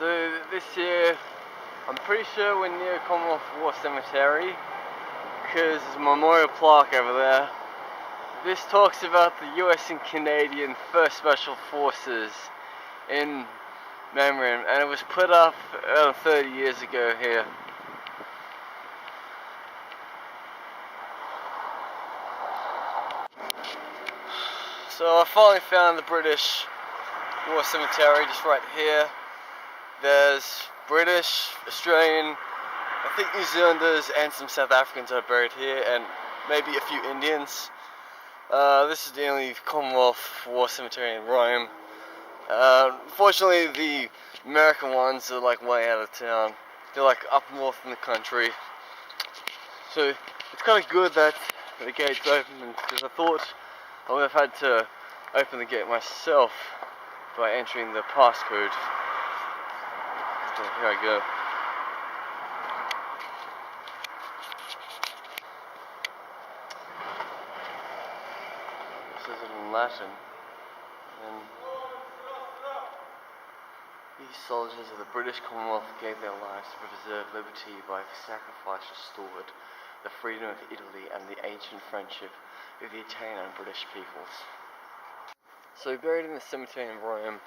So this year, I'm pretty sure we're near Commonwealth War Cemetery because there's a memorial plaque over there. This talks about the US and Canadian 1st Special Forces in memory, and it was put up 30 years ago here. So I finally found the British War Cemetery just right here. There's British, Australian, I think New Zealanders and some South Africans are buried here, and maybe a few Indians. This is the only Commonwealth War Cemetery in Rome. Unfortunately, the American ones are like way out of town. They're like up north in the country. So it's kind of good that the gate's open, because I thought I would have had to open the gate myself by entering the passcode. So here I go. This is in Latin. And these soldiers of the British Commonwealth gave their lives to preserve liberty by the sacrifice restored the freedom of Italy and the ancient friendship of the Italian and British peoples. So buried in the cemetery in Rome,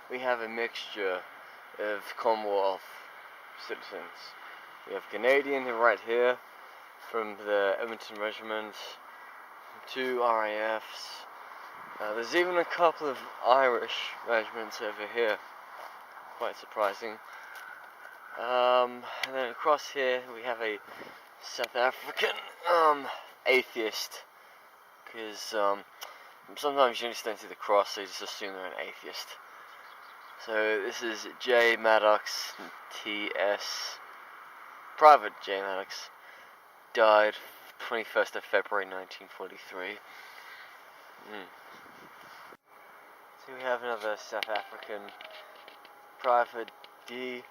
we have a mixture of Commonwealth citizens. We have Canadian right here from the Edmonton Regiment, 2 RAFs. There's even a couple of Irish regiments over here. Quite surprising. And then across here we have a South African atheist, because sometimes you just don't see the cross, so you just assume they're an atheist. So this is J. Maddox, T.S. Private J. Maddox, died 21st of February 1943. So we have another South African, Private D.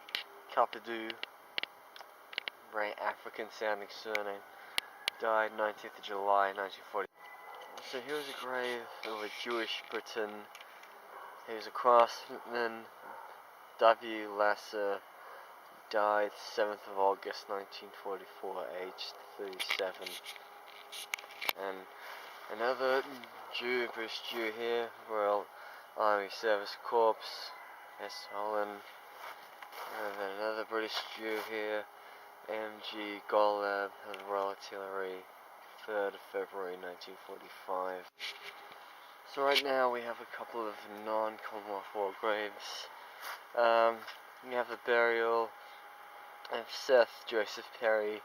Kapidu, very African sounding surname, died 19th of July 1940. So here's a grave of a Jewish Briton. He was a craftsman, W. Lasser, died 7th of August 1944, aged 37. And another Jew, British Jew here, Royal Army Service Corps, S. Holland. And then another British Jew here, M.G. Golab of the Royal Artillery, 3rd of February 1945. So right now we have a couple of non-Commonwealth War graves. We have the burial of Seth Joseph Perry,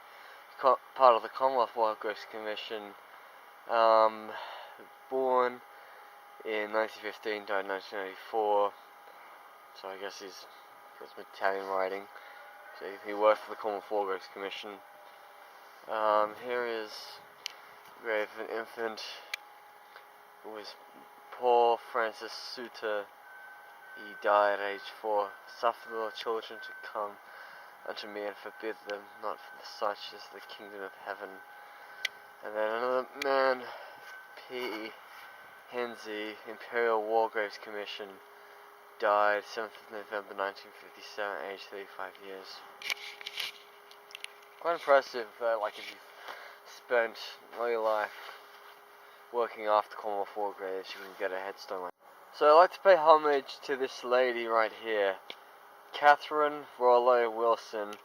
part of the Commonwealth War Graves Commission, born in 1915, died in 1994. So I guess he's got some Italian writing. So he worked for the Commonwealth War Graves Commission. Here is the grave of an infant who was Paul Francis Suter. He died at age 4. Suffer the children to come unto me and forbid them, not for such is the kingdom of heaven. And then another man, P. Henze, Imperial War Graves Commission, died 7th of November 1957, aged 35 years. Quite impressive, like if you've spent all your life working after Commonwealth War Graves, you can get a headstone like that. So I'd like to pay homage to this lady right here, Catherine Rollo Wilson.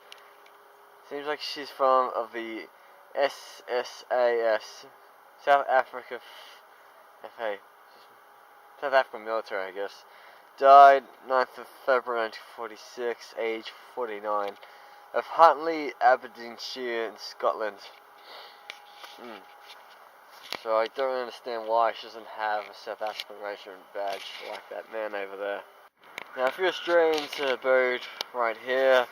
Seems like she's from the SSAS, South Africa, South African military, I guess. Died 9th of February 1946, age 49, of Huntly, Aberdeenshire in Scotland. So I don't understand why she doesn't have a South African regiment badge like that man over there. Now a few Australians are buried right here.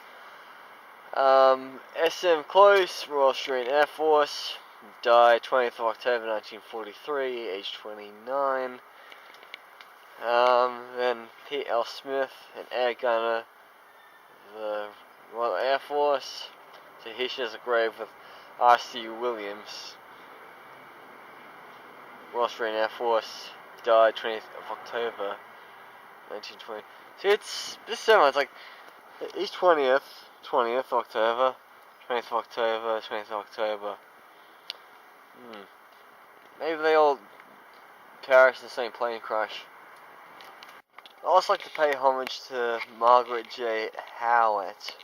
S.M. Close, Royal Australian Air Force, died 20th of October 1943, age 29. Then P.L. Smith, an air gunner, the Royal Air Force. So here she has a grave with R.C. Williams, Royal Australian Air Force, died 20th of October 1920. See, it's just so much like Each 20th October, 20th of October, 20th of October. Maybe they all perished in the same plane crash. I'd also like to pay homage to Margaret J. Howitt,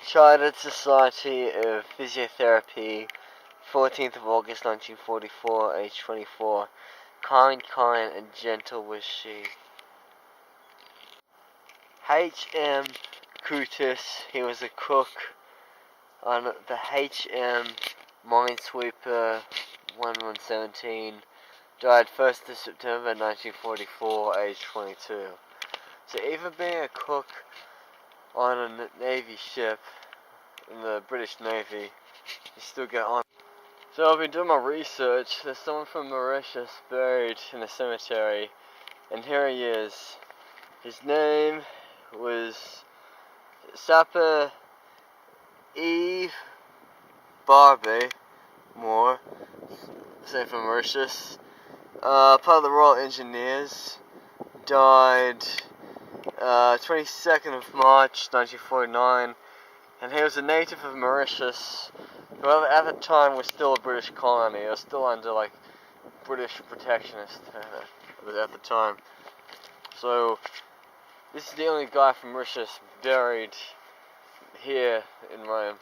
Chartered Society of Physiotherapy, 14th of August 1944, age 24. Kind and gentle was she. H.M. Curtis, he was a cook on the H.M. Minesweeper 1117, died 1st of September 1944, age 22. So even being a cook on a Navy ship, in the British Navy, you still get on. So I've been doing my research. There's someone from Mauritius buried in a cemetery, and here he is. His name was Sapper Eve Barbie Moore, same from Mauritius. Part of the Royal Engineers, died 22nd of March 1949, and he was a native of Mauritius, who at the time was still a British colony. It was still under like British protectionist at the time. So this is the only guy from Mauritius buried here in Rome.